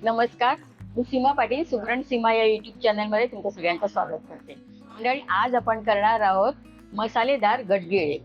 नमस्कार, मी सीमा पाटील सुगरण सीमा या यूट्यूब चॅनलमध्ये तुमचं सगळ्यांचं स्वागत करते. मंडळी, आज आपण करणार आहोत मसालेदार गडगिळे.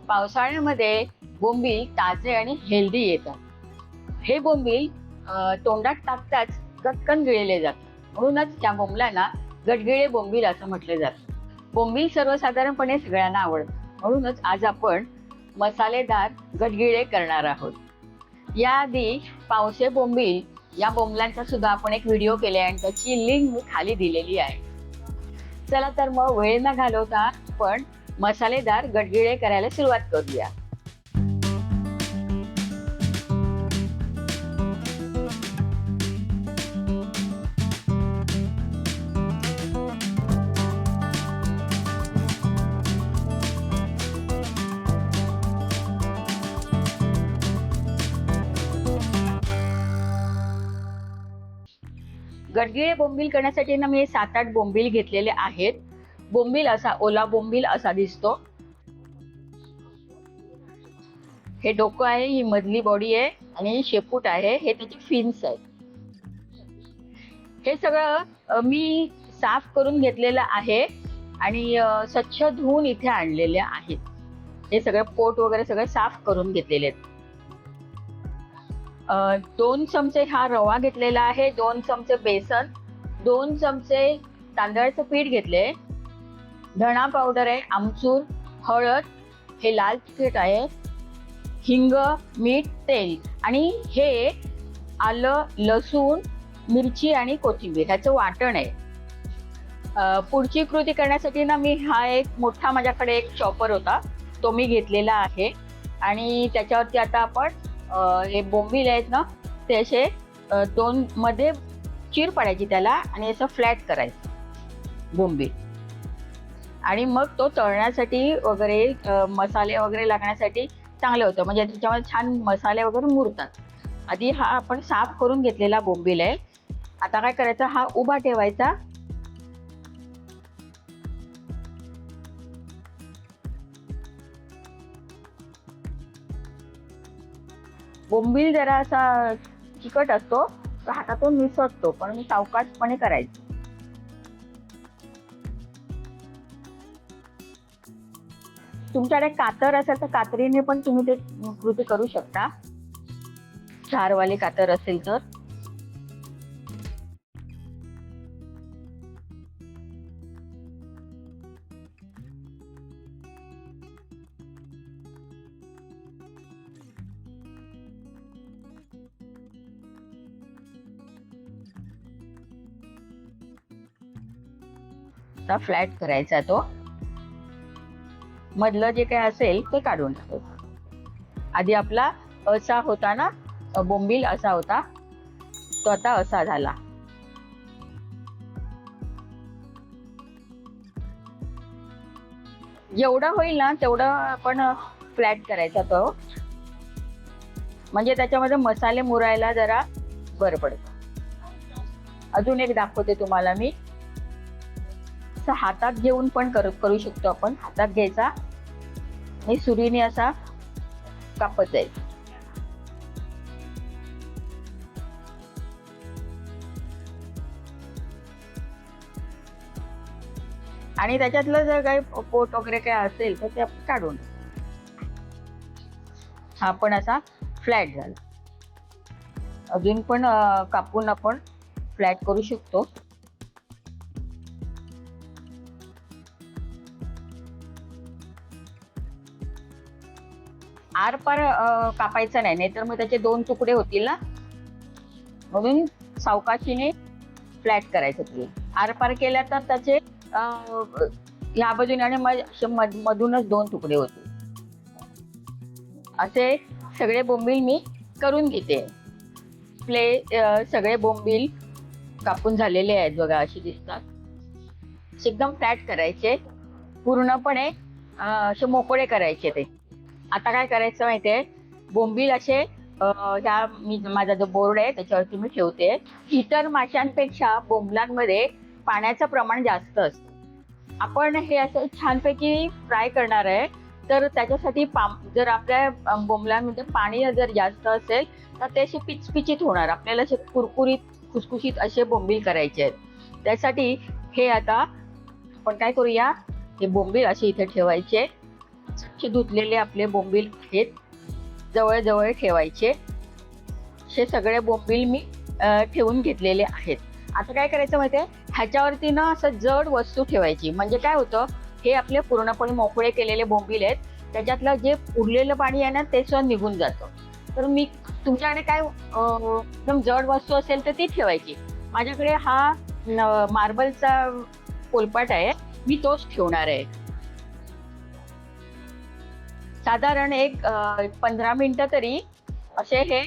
पावसाळ्यामध्ये बोंबील ताजे आणि हेल्दी येतात. हे बोंबील तोंडात टाकताच कटकन गिळले जातात, म्हणूनच त्या बोंबलांना गडगिळे बोंबील असं म्हटलं जातं. बोंबील सर्वसाधारणपणे सगळ्यांना आवडतं, म्हणूनच आज आपण मसालेदार गडगिळे करणार आहोत. याआधी पावसे बोंबील या बोंबलांचा सुद्धा आपण एक व्हिडिओ केला आहे आणि त्याची लिंक मी खाली दिलेली आहे. चला तर मग वेळ न घालवता आपण मसालेदार गडगिळे करायला सुरुवात करूया. गडगिळे बोंबील करण्यासाठी ना मी 7-8 बोंबील घेतलेले आहेत. बोंबील असा ओला बोंबील असा दिसतो. हे डोकं आहे, ही मधली बॉडी आहे आणि शेपूट आहे, हे त्याचे फिन्स आहेत. हे सगळं मी साफ करून घेतलेलं आहे आणि स्वच्छ धुवून इथे आणलेले आहेत. हे सगळं पोट वगैरे सगळं साफ करून घेतलेले आहेत. 2 चमचे हा रवा घेतलेला आहे, 2 चमचे बेसन, 2 चमचे तांदळाचं पीठ घेतले, धणा पावडर आहे, आमचूर, हळद, हे लाल तिखट आहे, हिंग, मीठ, तेल आणि हे आलं, लसूण, मिरची आणि कोथिंबीर ह्याचं वाटण आहे. पुढची कृती करण्यासाठी ना मी हा एक मोठा माझ्याकडे एक चॉपर होता, तो मी घेतलेला आहे आणि त्याच्यावरती आता आपण हे बोंबील आहेत ना ते असे 2 मध्ये चीर पाडायची त्याला आणि असं फ्लॅट करायचं बोंबील. आणि मग तो तळण्यासाठी वगैरे मसाले वगैरे लागण्यासाठी चांगलं होतं, म्हणजे त्याच्यामध्ये छान मसाले वगैरे मुरतात. आधी हा आपण साफ करून घेतलेला बोंबील आहे. आता काय करायचं, हा उभा ठेवायचा. बोंबील जरा असा चिकट असतो, हातातून निसटतो, पण मी सावकाशपणे करायचं. तुमच्याकडे कातर असेल तर कातरीने पण तुम्ही ते कृती करू शकता, धारवाली कातर असेल तर. फ्लॅट करायचा तो, मधलं जे काय असेल ते काढून टाकायचं. आधी आपला असा होता ना बोंबील, असा होता तो आता असा झाला. जेवढा होईल ना तेवढं आपण फ्लॅट करायचा तो, म्हणजे त्याच्यामध्ये मसाले मुरायला जरा बरं पडतं. अजून एक दाखवते तुम्हाला मी. हातात घेऊन पण करू शकतो आपण. हातात घ्यायचा आणि सुरीने असा कापत जायचा. आणि त्याच्यातलं जर काही पोट वगैरे काय असेल तर ते आपण काढून. हा पण असा फ्लॅट झाला. अजून पण कापून आपण फ्लॅट करू शकतो. आरपार कापायचं नाही, नाहीतर मग त्याचे 2 तुकडे होतील ना, म्हणून सावकाशीने फ्लॅट करायचं. ते आरपार केल्या तर त्याचे ह्या बाजूने आणि मधूनच 2 तुकडे होतील. असे सगळे बोंबील मी करून घेते. सगळे बोंबील कापून झालेले आहेत बघा, असे दिसतात. एकदम फ्लॅट करायचे, पूर्णपणे असे मोकळे करायचे ते. आता काय करायचं माहितीये, बोंबील असे माझा जो बोर्ड आहे त्याच्यावरती मी ठेवते. इतर माशांपेक्षा बोंबलांमध्ये पाण्याचं प्रमाण जास्त असतं. आपण हे असं छानपैकी फ्राय करणार आहे, तर त्याच्यासाठी जर आपल्या बोंबलांमध्ये पाणी जर जास्त असेल तर ते असे पिचपिचीत होणार, आपल्याला असे कुरकुरीत खुसखुशीत असे बोंबील करायचे आहेत. त्यासाठी हे आता आपण काय करूया, हे बोंबील असे इथे ठेवायचे. स्वच्छ धुतलेले आपले बोंबील आहेत, जवळ ठेवायचे. हे सगळे बोंबील मी ठेवून घेतलेले आहेत. आता काय करायचं माहिती आहे, ह्याच्यावरती ना असं जड वस्तू ठेवायची. म्हणजे काय होतं, हे आपले पूर्णपणे मोकळे केलेले बोंबील आहेत, त्याच्यातलं जे उरलेलं पाणी आहे ना ते सुद्धा निघून जातं. तर मी तुमच्याकडे काय एकदम जड वस्तू असेल तर ती ठेवायची. माझ्याकडे हा मार्बलचा पोलपाट आहे, मी तोच ठेवणार आहे. साधारण एक 15 मिनिटं तरी असे हे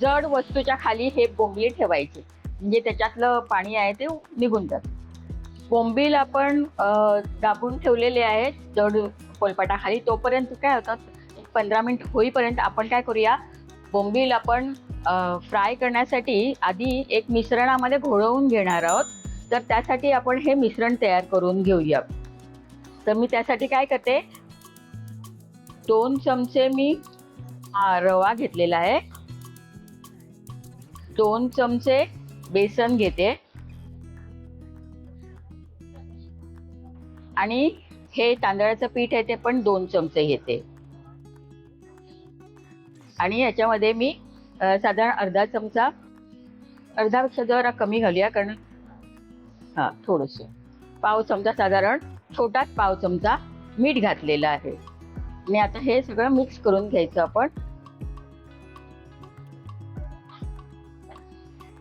जड वस्तूच्या खाली हे बोंबील ठेवायचे, म्हणजे त्याच्यातलं पाणी आहे ते निघून जातं. बोंबील आपण दाबून ठेवलेले आहेत जड पोलपाटाखाली. तोपर्यंत काय होतं, 15 मिनिट होईपर्यंत आपण काय करूया, बोंबील आपण फ्राय करण्यासाठी आधी एक मिश्रणामध्ये घोळवून घेणार आहोत. तर त्यासाठी आपण हे मिश्रण तयार करून घेऊया. तर मी त्यासाठी काय करते, 2 चमचे मी रवा घेतलेला आहे, 2 चमचे बेसन घेते आणि हे तांदळाचं पीठ आहे ते पण 2 चमचे घेते. आणि याच्यामध्ये मी साधारण अर्धा चमचा, अर्धापेक्षा जरा कमी घालूया, कारण थोडंसं पाव चमचा, साधारण छोटाच पाव चमचा मीठ घातलेलं आहे. आणि आता हे सगळं मिक्स करून घ्यायचं आपण.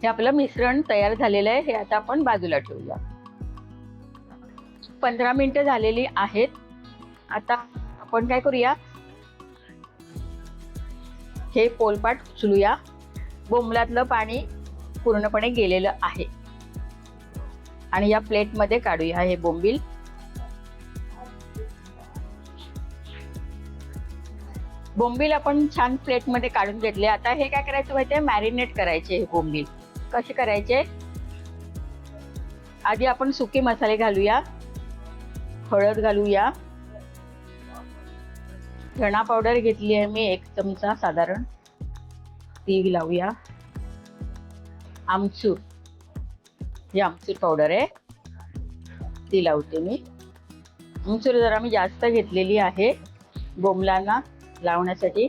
हे आपलं मिश्रण तयार झालेलं आहे, हे आता आपण बाजूला ठेवूया. 15 मिनिटं झालेली आहेत. आता आपण काय करूया, हे पोलपाट उचलूया. बोंबलातलं पाणी पूर्णपणे गेलेलं आहे आणि या प्लेटमध्ये काढूया हे बोंबील. बोंबील आपण छान प्लेटमध्ये काढून घेतले. आता हे काय करायचं माहितीये, मॅरिनेट करायचे हे बोंबील. कसे करायचे, आधी आपण सुके मसाले घालूया, हळद घालूया, धणा पावडर घेतली आहे मी 1 चमचा साधारण, ती लावूया. आमचूर, ही आमचूर पावडर आहे ती लावते मी. आमचूर जरा मी जास्त घेतलेली आहे बोंबलांना लावण्यासाठी.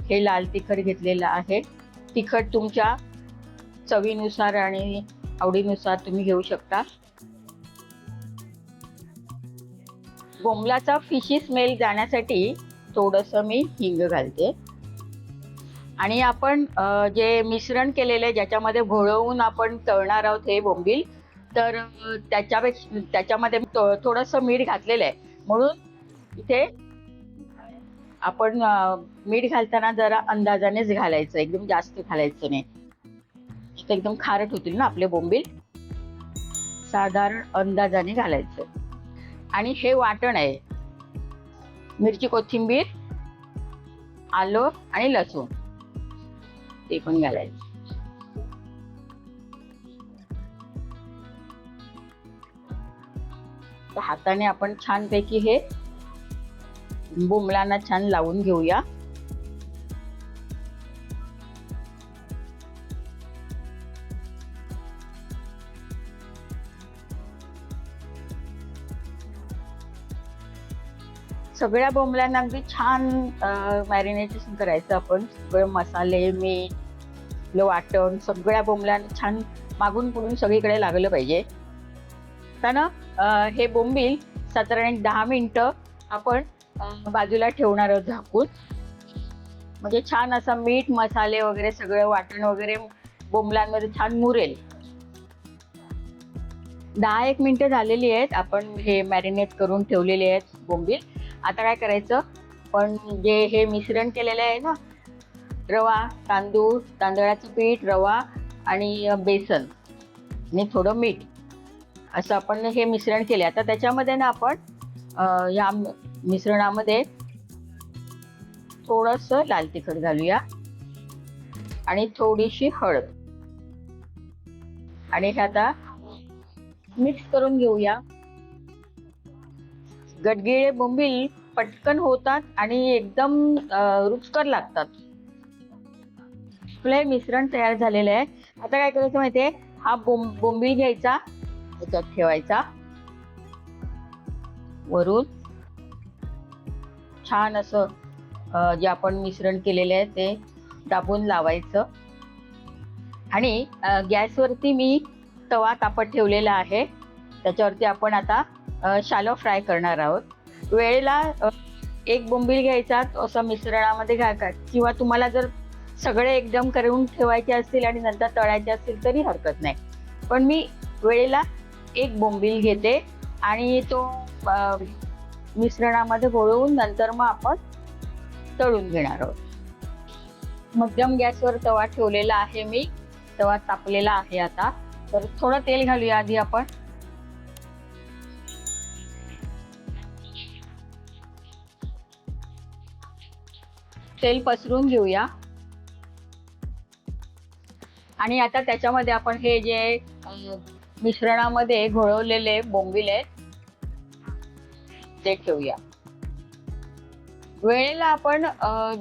हे लाल तिखट घेतलेलं आहे. तिखट तुमच्या चवीनुसार आणि आवडीनुसार तुम्ही घेऊ शकता. बोंबलाचा फिशी स्मेल जाण्यासाठी थोडंसं मी हिंग घालते. आणि आपण जे मिश्रण केलेले ज्याच्यामध्ये घोळवून आपण तळणार आहोत हे बोंबील, तर त्याच्यामध्ये थोडंसं मीठ घातलेलं आहे. म्हणून इथे आपण मीठ घालताना जरा अंदाजानेच घालायचं, एकदम जास्त घालायचं नाही, एकदम खारट होतील ना आपले बोंबील. साधारण अंदाजाने घालायचं. आणि हे वाटण आहे, मिरची, कोथिंबीर, आलं आणि लसूण, ते पण घालायचं. तर हाताने आपण छानपैकी हे बोंबलांना छान लावून घेऊया. सगळ्या बोंबलांना अगदी छान मॅरिनेशन करायचं आपण. सगळे मसाले, मीठ, वाटण सगळ्या बोंबलांना छान मागून पुढून सगळीकडे लागलं पाहिजे. त्यानं हे बोंबील साधारण 10 मिनिटं आपण बाजूला ठेवणार आहोत झाकून. म्हणजे छान असं मीठ, मसाले वगैरे सगळं वाटण वगैरे बोंबलांमध्ये छान मुरेल. 10-1 मिनिटं झालेली आहेत, आपण हे मॅरिनेट करून ठेवलेले आहेत बोंबील. आता काय करायचं, पण जे हे मिश्रण केलेलं आहे ना, रवा, तांदूळ, तांदळाचं पीठ, रवा आणि बेसन आणि थोडं मीठ, असं आपण हे मिश्रण केले. आता त्याच्यामध्ये ना आपण या मिश्रणामध्ये थोडंसं लाल तिखट घालूया आणि थोडीशी हळद, आणि हे आता मिक्स करून घेऊया. गडगिळे बोंबील पटकन होतात आणि एकदम रुचकर लागतात. आपलं हे मिश्रण तयार झालेलं आहे. आता काय करायचं माहितीये, हा बोंबील घ्यायचा, त्याच्यात ठेवायचा, वरून छान असं जे आपण मिश्रण केलेलं आहे ते दाबून लावायचं. आणि गॅसवरती मी तवा तापत ठेवलेला आहे. त्याच्यावरती आपण आता शालो फ्राय करणार आहोत. वेळेला एक बोंबील घ्यायचा, असं मिश्रणामध्ये घालायचा, किंवा तुम्हाला जर सगळे एकदम करून ठेवायचे असतील आणि नंतर तळायचे असतील तरी हरकत नाही. पण मी वेळेला एक बोंबील घेते आणि तो मिश्रणामध्ये घोळवून नंतर मग आपण तळून घेणार आहोत. मध्यम गॅसवर तवा ठेवलेला आहे मी. तवा तापलेला आहे आता. तर थोडं तेल घालूया आधी आपण. तेल पसरून घेऊया. आणि आता त्याच्यामध्ये आपण हे जे मिश्रणामध्ये घोळवलेले बोंबील आहेत ते ठेवूया. वेळेला आपण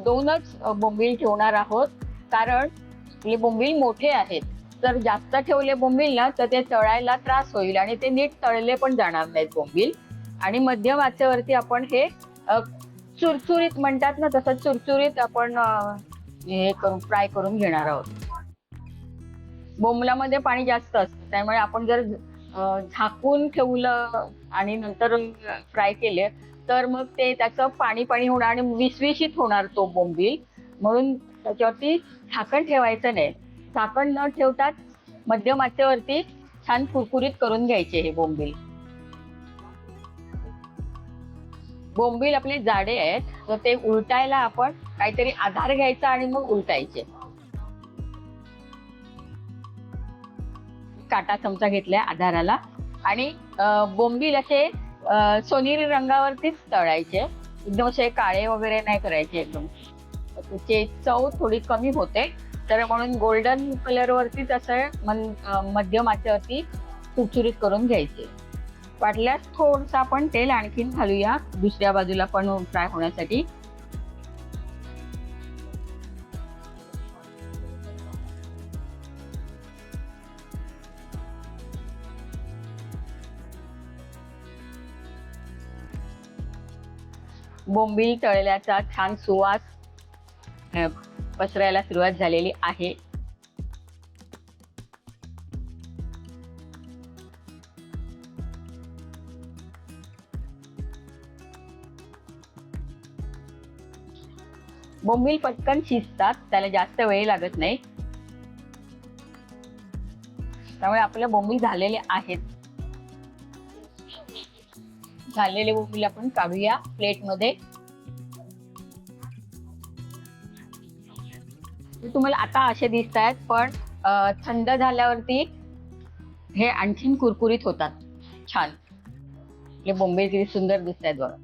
2च बोंबील ठेवणार आहोत, कारण आपले बोंबील मोठे आहेत. तर जास्त ठेवले बोंबील ना तर ते तळायला त्रास होईल आणि ते नीट तळले पण जाणार नाहीत बोंबील. आणि मध्यम आचेवरती आपण हे चुरचुरीत म्हणतात ना, तसं चुरचुरीत आपण हे करून फ्राय करून घेणार आहोत. बोंबलामध्ये पाणी जास्त असतं, त्यामुळे आपण जर झाकून ठेवलं आणि नंतर फ्राय केले तर मग ते त्याचं पाणी पाणी होणार आणि विसविशीत होणार तो बोंबील. म्हणून त्याच्यावरती झाकण ठेवायचं नाही. झाकण न ठेवताच मध्यम आचेवरती छान कुरकुरीत करून घ्यायचे हे बोंबील. बोंबील आपले जाडे आहेत, तर ते उलटायला आपण काहीतरी आधार घ्यायचा आणि मग उलटायचे. काटा चमचा घेतलाय आधाराला. आणि बोंबील असे सोनेरी रंगावरतीच तळायचे, एकदम असे काळे वगैरे नाही करायचे. एकदम त्याची चव थोडी कमी होते, तर म्हणून गोल्डन कलरवरतीच असं मध्यम आचेवरती चुरचुरीत करून घ्यायचे. वाटल्यास थोडंसं आपण तेल आणखीन घालूया दुसऱ्या बाजूला पण फ्राय होण्यासाठी. बोंबील तळल्याचा छान सुवास पसरायला सुरुवात झालेली आहे. बोंबील पटकन शिजतात, त्याला जास्त वेळ लागत नाही. त्यामुळे आपले बोंबील झालेले आहेत. झालेले बोंबील आपण काढूया प्लेटमध्ये. तुम्हाला आता असे दिसत आहेत, पण थंड झाल्यावरती हे आणखीन कुरकुरीत होतात. छान आपले बोंबील किती सुंदर दिसत आहेत बघा.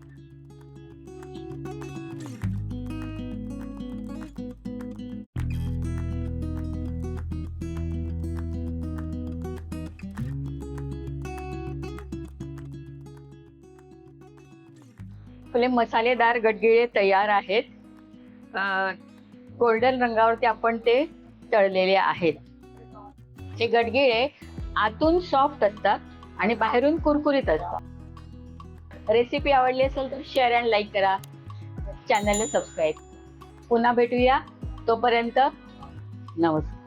आपले मसालेदार गडगिळे तयार आहेत. गोल्डन रंगावरती आपण ते तळलेले आहेत. हे गडगिळे आतून सॉफ्ट असतात आणि बाहेरून कुरकुरीत असतात. रेसिपी आवडली असेल तर शेअर अँड लाईक करा, चॅनलला सबस्क्राईब. पुन्हा भेटूया, तोपर्यंत नमस्कार.